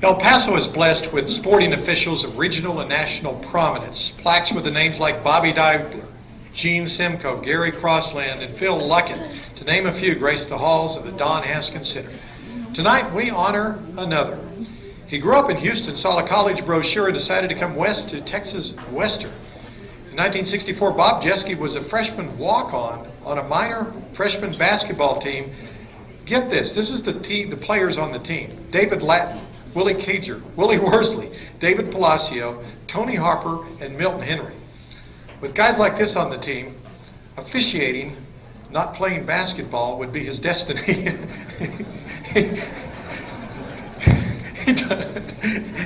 El Paso is blessed with sporting officials of regional and national prominence. Plaques with the names like Bobby Dibler, Gene Simcoe, Gary Crossland, and Phil Luckett, to name a few, grace the halls of the Don Haskins Center. Tonight we honor another. He grew up in Houston, saw a college brochure, and decided to come west to Texas Western. In 1964, Bob Jeske was a freshman walk-on a minor freshman basketball team. Get this is the players on the team. David Lattin, Willie Cager, Willie Worsley, David Palacio, Tony Harper, and Milton Henry. With guys like this on the team, officiating, not playing basketball, would be his destiny.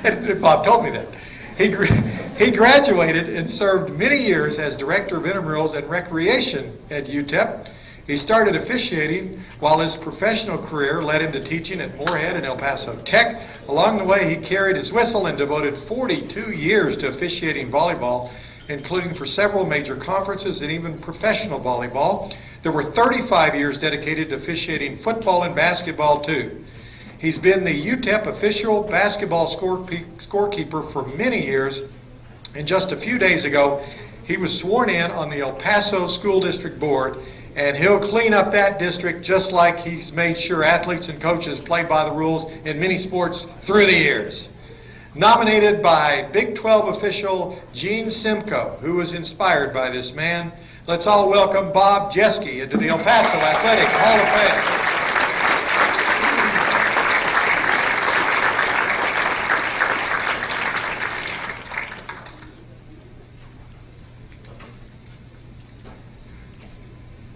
And Bob told me that. He graduated and served many years as Director of Intramurals and Recreation at UTEP. He started officiating while his professional career led him to teaching at Moorhead and El Paso Tech. Along the way, he carried his whistle and devoted 42 years to officiating volleyball, including for several major conferences and even professional volleyball. There were 35 years dedicated to officiating football and basketball, too. He's been the UTEP official basketball scorekeeper for many years, and just a few days ago, he was sworn in on the El Paso School District Board, and he'll clean up that district just like he's made sure athletes and coaches play by the rules in many sports through the years. Nominated by Big 12 official Gene Simcoe, who was inspired by this man, let's all welcome Bob Jeske into the El Paso Athletic Hall of Fame.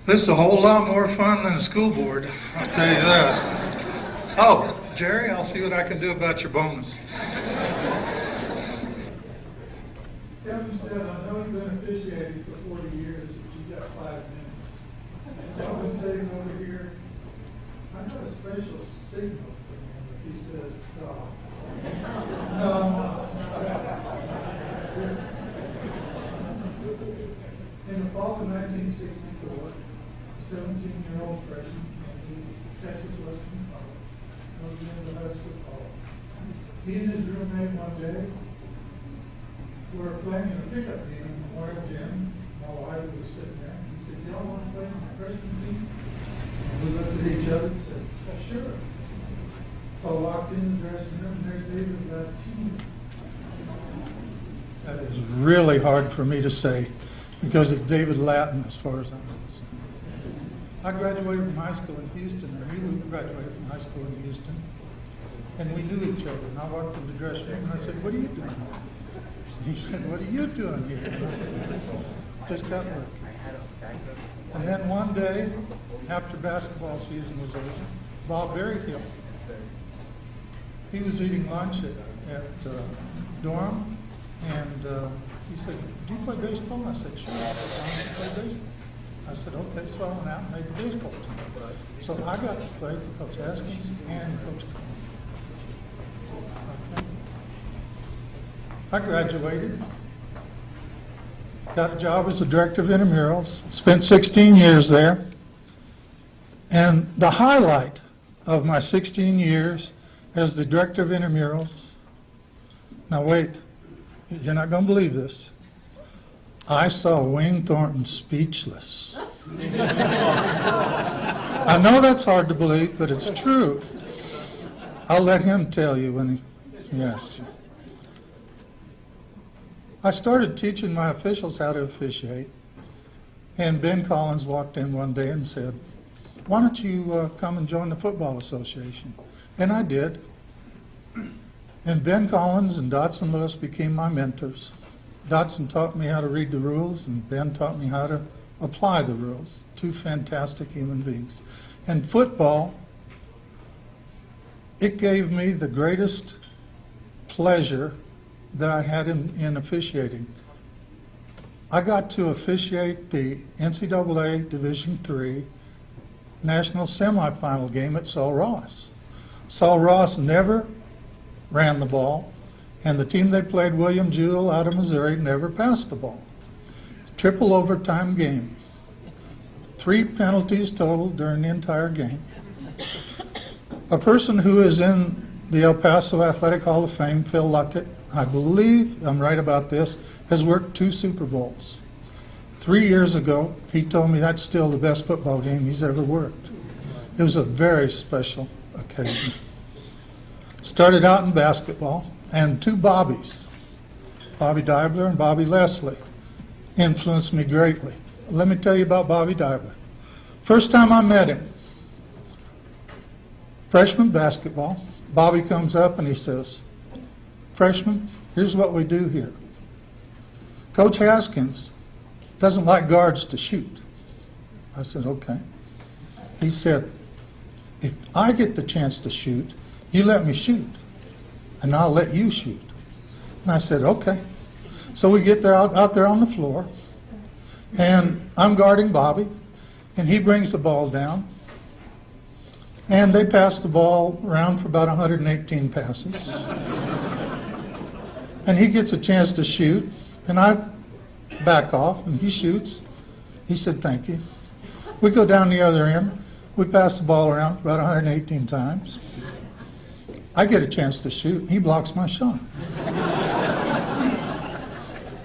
This is a whole lot more fun than a school board, I'll tell you that. Oh, Jerry, I'll see what I can do about your bonus. Kevin said, I know you've been officiating for 40 years, but you've got 5 minutes. So I've been sitting over here. I got a special signal for him if he says stop. No. In the fall of 1964, 17-year-old freshman came to Texas Western College, moved into high school college. He and his roommate one day were playing in a pickup game in the Memorial Gym. My wife was sitting there. He said, y'all want to play in my freshman team? And we looked at each other and said, sure. So I walked in the dressing room, and there's David Lattin. That is really hard for me to say because it's David Lattin as far as I'm concerned. I graduated from high school in Houston, or he graduated from high school in Houston, and we knew each other. And I walked in the dressing room and I said, what are you doing here? And he said, what are you doing here? Just got lucky. And then one day, after basketball season was over, Bob Berryhill, he was eating lunch at dorm, and he said, do you play baseball? I said, sure. I said, why don't you play baseball? I said, okay, so I went out and made the baseball team. So I got to play for Coach Haskins and Coach Cohen. Okay. I graduated, got a job as the director of intramurals, spent 16 years there. And the highlight of my 16 years as the director of intramurals, now wait, you're not going to believe this. I saw Wayne Thornton speechless. I know that's hard to believe, but it's true. I'll let him tell you when he asks you. I started teaching my officials how to officiate, and Ben Collins walked in one day and said, why don't you come and join the Football Association? And I did. And Ben Collins and Dotson Lewis became my mentors. Dotson taught me how to read the rules, and Ben taught me how to apply the rules. Two fantastic human beings. And football, it gave me the greatest pleasure that I had in officiating. I got to officiate the NCAA Division III national semifinal game at Sul Ross. Sul Ross never ran the ball, and the team they played, William Jewell out of Missouri, never passed the ball. Triple overtime game. 3 penalties total during the entire game. A person who is in the El Paso Athletic Hall of Fame, Phil Luckett, I believe I'm right about this, has worked 2 Super Bowls. 3 years ago, he told me that's still the best football game he's ever worked. It was a very special occasion. Started out in basketball, and 2 Bobbies, Bobby Dibler and Bobby Leslie, influenced me greatly. Let me tell you about Bobby Dibler. First time I met him, freshman basketball, Bobby comes up and he says, "Freshman, here's what we do here. Coach Haskins doesn't like guards to shoot." I said, "Okay." He said, "If I get the chance to shoot, you let me shoot, and I'll let you shoot." And I said, "Okay." So we get there out there on the floor, and I'm guarding Bobby, and he brings the ball down, and they pass the ball around for about 118 passes. And he gets a chance to shoot, and I back off, and he shoots. He said, "Thank you." We go down the other end. We pass the ball around about 118 times. I get a chance to shoot. He blocks my shot.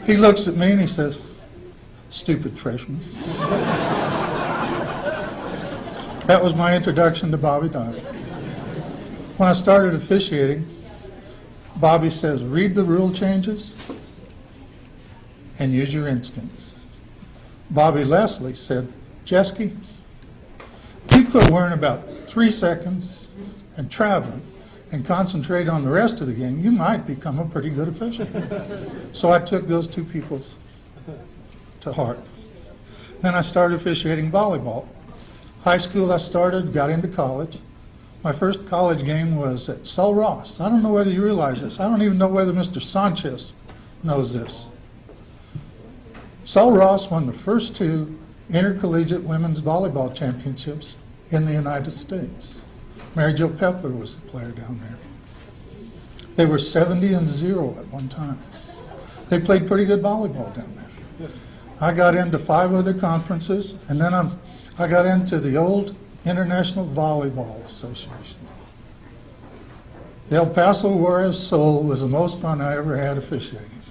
He looks at me and he says, "Stupid freshman." That was my introduction to Bobby Dibler. When I started officiating, Bobby says, "Read the rule changes and use your instincts." Bobby Leslie said, "Jesky, if you quit worrying about 3 seconds and traveling and concentrate on the rest of the game, you might become a pretty good official." So I took those 2 people to heart. Then I started officiating volleyball. High school I started, got into college. My first college game was at Sul Ross. I don't know whether you realize this. I don't even know whether Mr. Sanchez knows this. Sul Ross won the first 2 intercollegiate women's volleyball championships in the United States. Mary Jo Pepler was the player down there. They were 70-0 at one time. They played pretty good volleyball down there. I got into 5 other conferences, and then I got into the old International Volleyball Association. The El Paso Juarez Soul was the most fun I ever had officiating.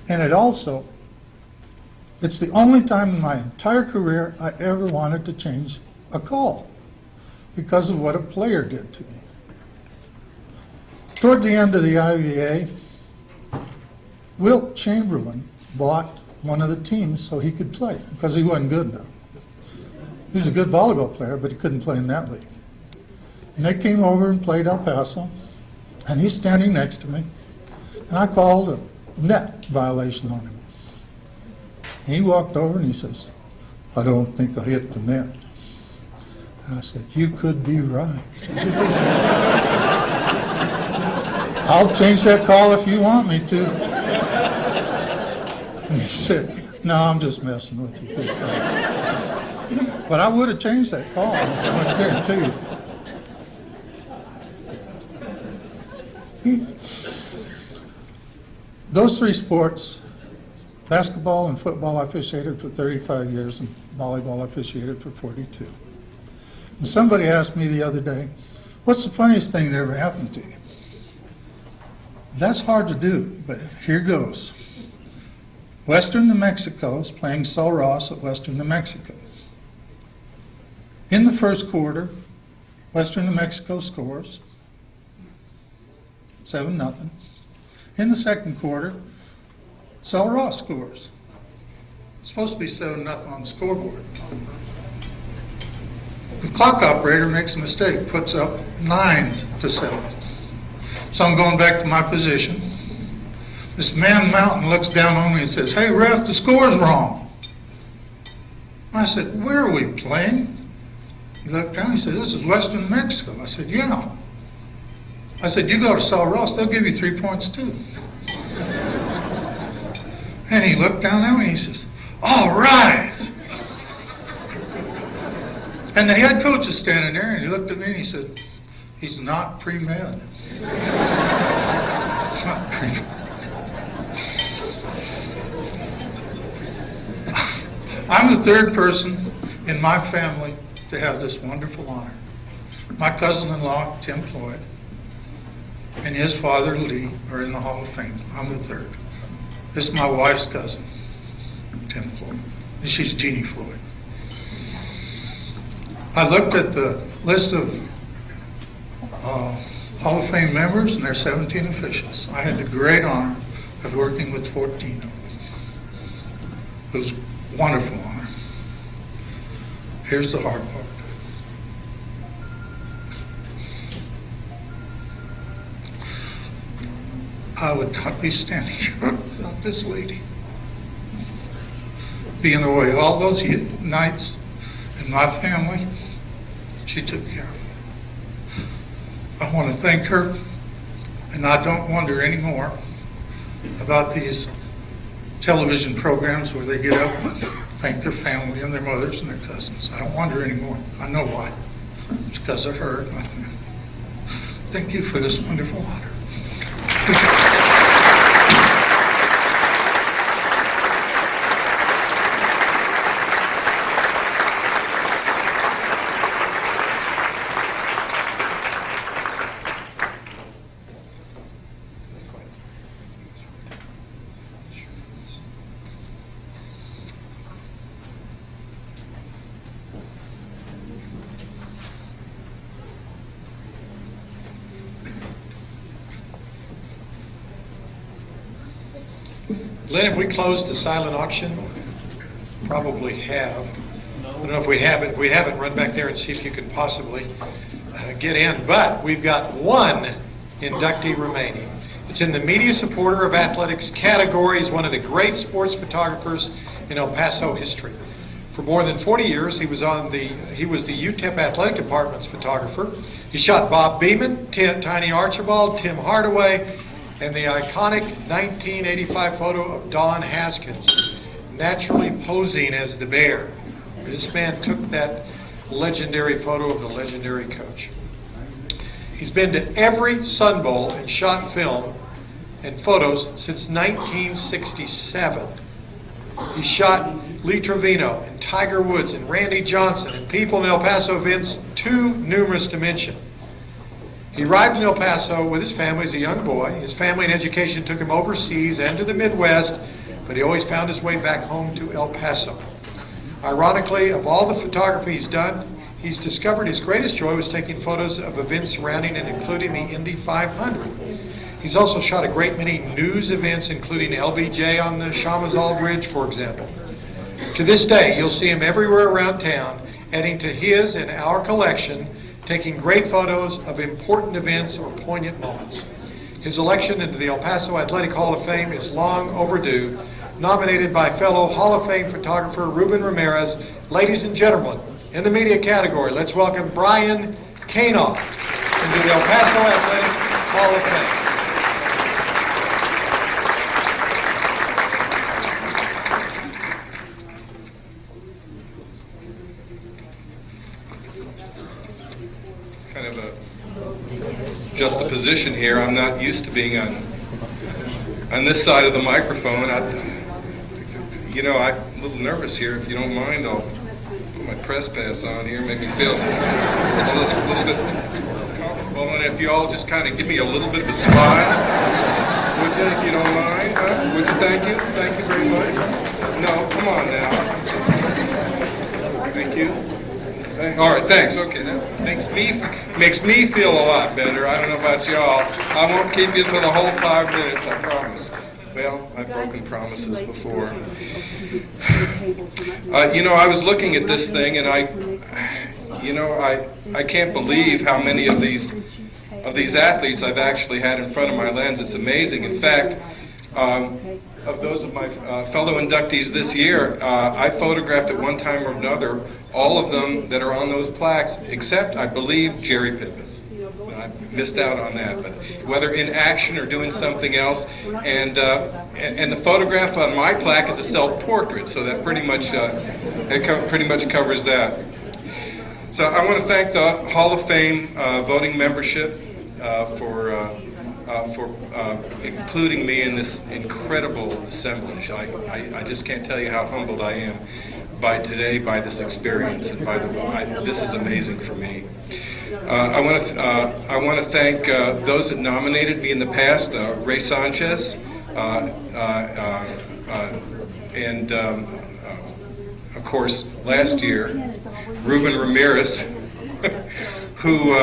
And it's the only time in my entire career I ever wanted to change a call because of what a player did to me. Toward the end of the IVA, Wilt Chamberlain bought one of the teams so he could play because he wasn't good enough. He was a good volleyball player, but he couldn't play in that league. And they came over and played El Paso, and he's standing next to me, and I called a net violation on him. He walked over and he says, "I don't think I hit the net." And I said, "You could be right." "I'll change that call if you want me to." And he said, "No, I'm just messing with you." But I would have changed that call, I guarantee you. Those 3 sports, basketball and football, I officiated for 35 years, and volleyball I officiated for 42. And somebody asked me the other day, "What's the funniest thing that ever happened to you?" That's hard to do, but here goes. Western New Mexico is playing Sul Ross at Western New Mexico. In the first quarter, Western New Mexico scores 7-0. In the second quarter, Sul Ross scores. It's supposed to be 7-0 on the scoreboard. The clock operator makes a mistake, puts up 9-7. So I'm going back to my position. This man Mountain looks down on me and says, "Hey, ref, the score's wrong." I said, "Where are we playing?" He looked around, he said, "This is Western New Mexico." I said, "Yeah." I said, "You go to Sul Ross, they'll give you 3 points too." And he looked down at me and he says, "All right." And the head coach is standing there and he looked at me and he said, "He's not pre-med." Not pre-med. I'm the 3rd person in my family to have this wonderful honor. My cousin-in-law, Tim Floyd, and his father, Lee, are in the Hall of Fame. I'm the third. This is my wife's cousin, Tim Floyd, and she's Jeannie Floyd. I looked at the list of Hall of Fame members, and there are 17 officials. I had the great honor of working with 14 of them. It was a wonderful honor. Here's the hard part. I would not be standing here without this lady being away all those nights, and my family, she took care of it. I want to thank her, and I don't wonder anymore about these television programs where they get up and thank their family and their mothers and their cousins. I don't wonder anymore. I know why. It's because of her and my family. Thank you for this wonderful honor. Lynn, have we closed the silent auction? Probably have. I don't know if we have it. If we haven't, run back there and see if you can possibly get in. But we've got one inductee remaining. It's in the Media Supporter of Athletics category. He's one of the great sports photographers in El Paso history. For more than 40 years, he was the UTEP Athletic Department's photographer. He shot Bob Beeman, Tiny Archibald, Tim Hardaway, and the iconic 1985 photo of Don Haskins, naturally posing as the bear. This man took that legendary photo of the legendary coach. He's been to every Sun Bowl and shot film and photos since 1967. He shot Lee Trevino and Tiger Woods and Randy Johnson and people in El Paso events too numerous to mention. He arrived in El Paso with his family as a young boy. His family and education took him overseas and to the Midwest, but he always found his way back home to El Paso. Ironically, of all the photography he's done, he's discovered his greatest joy was taking photos of events surrounding and including the Indy 500. He's also shot a great many news events, including LBJ on the Chamizal Bridge, for example. To this day, you'll see him everywhere around town, adding to his and our collection, taking great photos of important events or poignant moments. His election into the El Paso Athletic Hall of Fame is long overdue, nominated by fellow Hall of Fame photographer Ruben Ramirez. Ladies and gentlemen, in the media category, let's welcome Brian Kanoff into the El Paso Athletic Hall of Fame. Kind of a juxtaposition here. I'm not used to being on this side of the microphone. I'm a little nervous here. If you don't mind, I'll put my press pass on here, make me feel a little bit comfortable. And if you all just kind of give me a little bit of a smile, would you, if you don't mind? Would you? Thank you. Thank you very much. No, come on now. Thank you. All right, thanks. Okay, that makes me feel a lot better. I don't know about y'all. I won't keep you for the whole 5 minutes, I promise. Well, I've broken promises before. I was looking at this thing, and I can't believe how many of these athletes I've actually had in front of my lens. It's amazing. In fact, of those of my fellow inductees this year, I photographed at one time or another all of them that are on those plaques, except, I believe, Jerry Pippin's. I missed out on that, but whether in action or doing something else, and the photograph on my plaque is a self-portrait, so that pretty much covers that. So I want to thank the Hall of Fame voting membership for including me in this incredible assemblage. I just can't tell you how humbled I am by this experience, and this is amazing for me. I want to thank those that nominated me in the past, Ray Sanchez, and of course, last year, Ruben Ramirez, who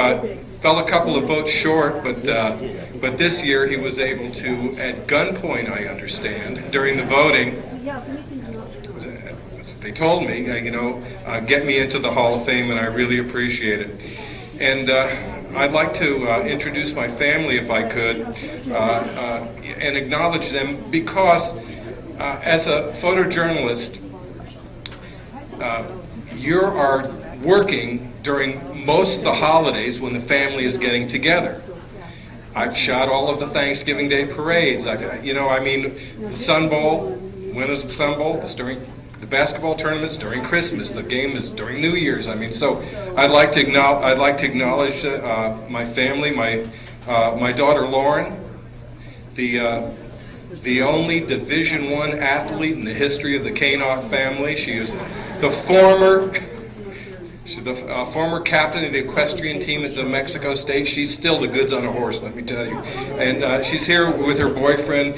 fell a couple of votes short, but this year he was able to, at gunpoint, I understand, during the voting, that's what they told me, get me into the Hall of Fame, and I really appreciate it. And I'd like to introduce my family, if I could, and acknowledge them, because as a photojournalist, you are working during most of the holidays when the family is getting together. I've shot all of the Thanksgiving Day parades. The Sun Bowl. When is the Sun Bowl? It's during the basketball tournaments, during Christmas. The game is during New Year's. So I'd like to acknowledge my family, my daughter Lauren, the only Division I athlete in the history of the K-Knock family. She is the former captain of the equestrian team at New Mexico State. She's still the goods on a horse, let me tell you. And she's here with her boyfriend,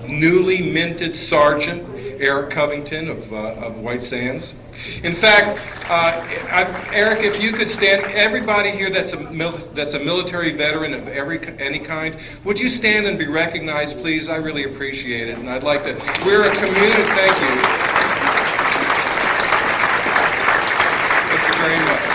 newly minted Sergeant Eric Covington of White Sands. In fact, Eric, if you could stand, everybody here that's a military veteran of any kind, would you stand and be recognized, please? I really appreciate it, and I'd like to. We're a community. Thank you. Thank you very much.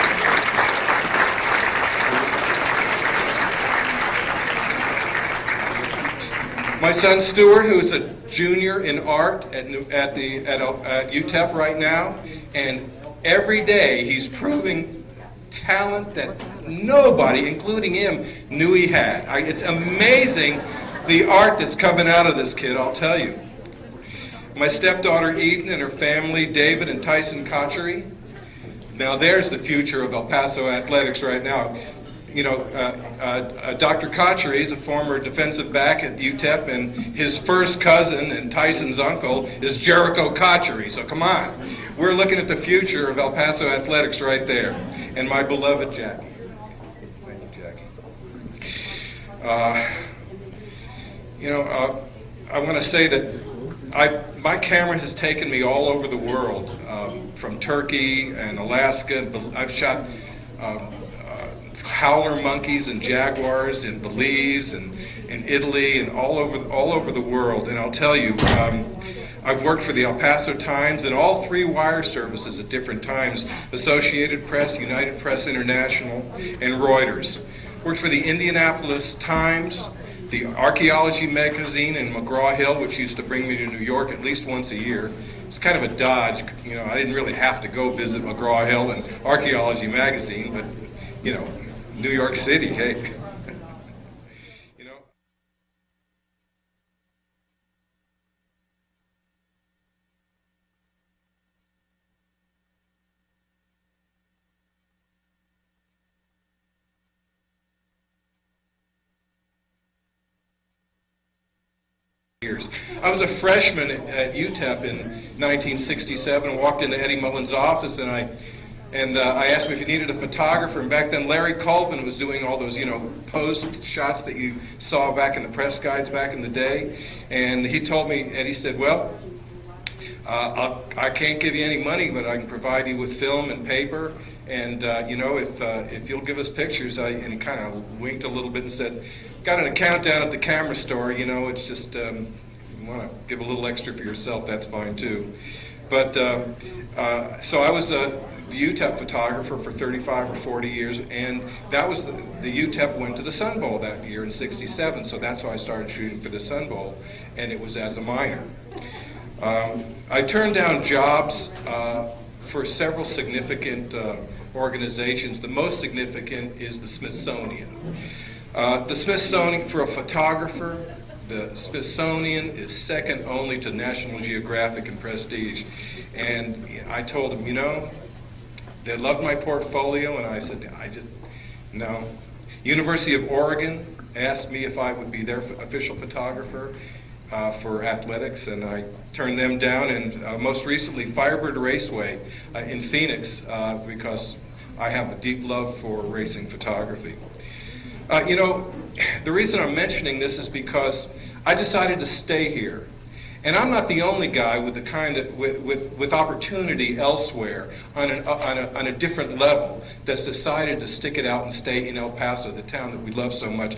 My son Stuart, who's a junior in art at UTEP right now, and every day he's proving talent that nobody, including him, knew he had. It's amazing the art that's coming out of this kid, I'll tell you. My stepdaughter Eden and her family, David and Tyson Kochery. Now there's the future of El Paso athletics right now. Dr. Kochery is a former defensive back at UTEP, and his first cousin and Tyson's uncle is Jericho Kochery. So come on. We're looking at the future of El Paso athletics right there. And my beloved Jackie. Thank you, Jackie. I want to say that my camera has taken me all over the world, from Turkey and Alaska. I've shot howler monkeys and jaguars in Belize and in Italy and all over the world. And I'll tell you, I've worked for the El Paso Times and all three wire services at different times: Associated Press, United Press International, and Reuters. Worked for the Indianapolis Times, the Archaeology magazine in McGraw-Hill, which used to bring me to New York at least once a year. It's kind of a dodge. I didn't really have to go visit McGraw-Hill and Archaeology magazine, but, New York City, hey. Years. I was a freshman at UTEP in 1967 and walked into Eddie Mullen's office, and I asked him if he needed a photographer, and back then Larry Colvin was doing all those, post shots that you saw back in the press guides back in the day. And he told me, Eddie said, well, I can't give you any money, but I can provide you with film and paper, and if you'll give us pictures. And he kind of winked a little bit and said, got an account down at the camera store, it's just, you want to give a little extra for yourself, that's fine too. But, so I was the UTEP photographer for 35 or 40 years, and that was the UTEP went to the Sun Bowl that year in '67, so that's how I started shooting for the Sun Bowl, and it was as a minor. I turned down jobs for several significant organizations. The most significant is the Smithsonian. The Smithsonian, for a photographer, the Smithsonian is second only to National Geographic in prestige. And I told them, they loved my portfolio, and I said, no. University of Oregon asked me if I would be their official photographer for athletics, and I turned them down. And most recently, Firebird Raceway in Phoenix, because I have a deep love for racing photography. The reason I'm mentioning this is because I decided to stay here. And I'm not the only guy with the kind of with opportunity elsewhere on a different level that's decided to stick it out and stay in El Paso, the town that we love so much.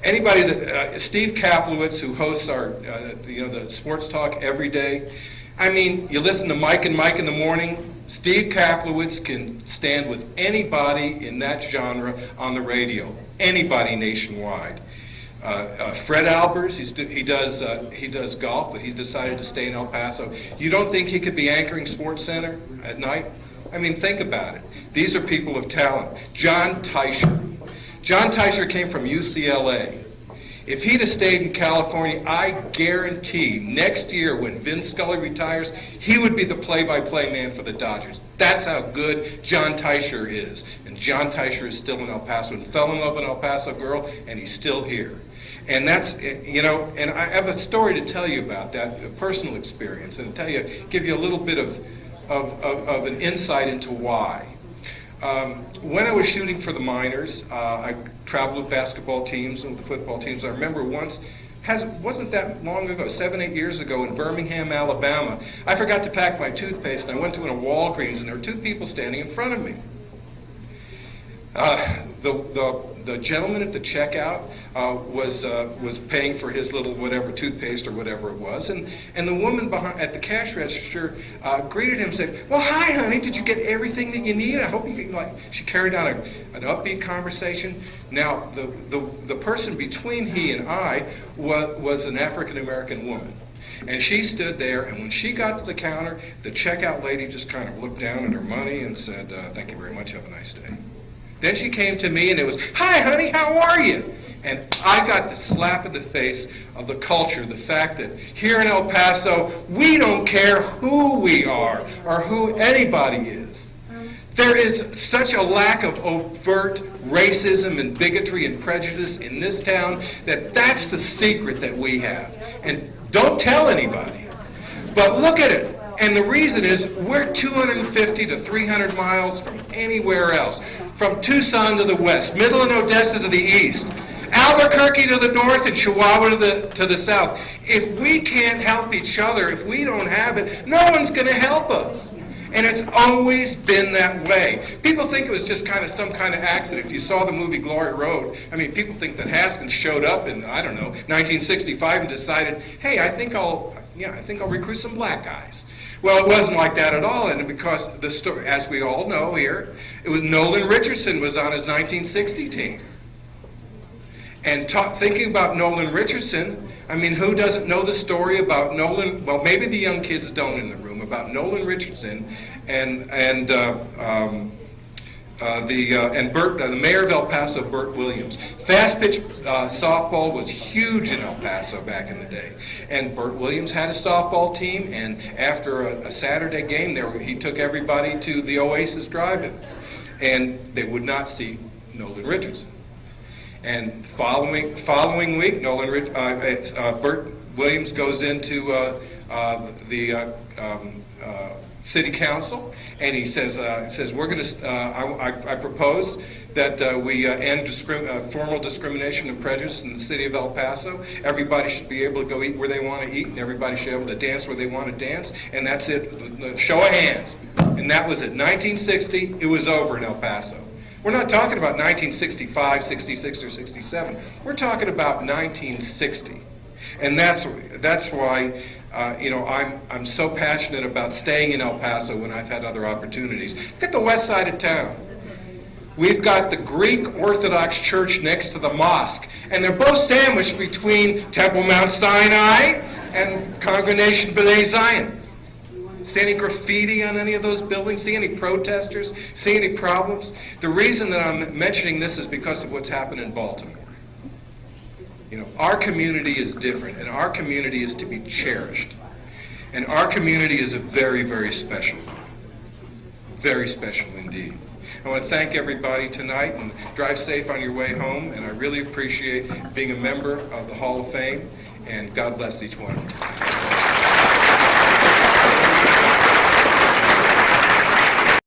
Anybody that Steve Kaplowitz, who hosts our the sports talk every day. I mean, you listen to Mike and Mike in the morning. Steve Kaplowitz can stand with anybody in that genre on the radio. Anybody nationwide. Fred Albers, he does golf, but he's decided to stay in El Paso. You don't think he could be anchoring Sports Center at night? I mean, think about it. These are people of talent. John Teicher. John Teicher came from UCLA. If he'd have stayed in California, I guarantee next year when Vin Scully retires, he would be the play-by-play man for the Dodgers. That's how good John Teicher is. And John Teicher is still in El Paso and fell in love with an El Paso girl, and he's still here. And that's, and I have a story to tell you about that, a personal experience, and give you a little bit of an insight into why. When I was shooting for the minors, I traveled with basketball teams and with the football teams. I remember once, wasn't that long ago, 7-8 years ago in Birmingham, Alabama, I forgot to pack my toothpaste, and I went to a Walgreens, and there were two people standing in front of me. The gentleman at the checkout was paying for his little whatever toothpaste or whatever it was, and the woman at the cash register greeted him and said, "Well, hi, honey, did you get everything that you need? I hope you get," she carried on an upbeat conversation. Now, the person between he and I was an African American woman. And she stood there, and when she got to the counter, the checkout lady just kind of looked down at her money and said, "Thank you very much, have a nice day." Then she came to me and it was, "Hi, honey, how are you?" And I got the slap in the face of the culture, the fact that here in El Paso, we don't care who we are or who anybody is. There is such a lack of overt racism and bigotry and prejudice in this town that's the secret that we have. And don't tell anybody. But look at it. And the reason is we're 250 to 300 miles from anywhere else. From Tucson to the west, Midland, Odessa to the east, Albuquerque to the north, and Chihuahua to the south. If we can't help each other, if we don't have it, no one's going to help us. And it's always been that way. People think it was just some kind of accident. If you saw the movie Glory Road, I mean, people think that Haskins showed up in, 1965 and decided, hey, I think I'll recruit some black guys. Well, it wasn't like that at all, and because the story, as we all know here, it was Nolan Richardson was on his 1960 team. And thinking about Nolan Richardson, I mean, who doesn't know the story about Nolan? Well, maybe the young kids don't in the room, about Nolan Richardson and the mayor of El Paso, Burt Williams. Fast pitch softball was huge in El Paso back in the day. And Burt Williams had a softball team, and after a Saturday game, he took everybody to the Oasis Drive-In. And they would not see Nolan Richardson. And following week, Burt Williams goes into the city council, and he says we're going to. I propose that we end formal discrimination and prejudice in the city of El Paso. Everybody should be able to go eat where they want to eat, and everybody should be able to dance where they want to dance, and that's it. Show of hands. And that was it. 1960, it was over in El Paso. We're not talking about 1965, 66, or 67. We're talking about 1960. And that's why I'm so passionate about staying in El Paso when I've had other opportunities. Look at the west side of town. We've got the Greek Orthodox Church next to the mosque, and they're both sandwiched between Temple Mount Sinai and Congregation B'nai Zion. See any graffiti on any of those buildings? See any protesters? See any problems? The reason that I'm mentioning this is because of what's happened in Baltimore. Our community is different, and our community is to be cherished. And our community is a very, very special one. Very special indeed. I want to thank everybody tonight, and drive safe on your way home, and I really appreciate being a member of the Hall of Fame, and God bless each one of you.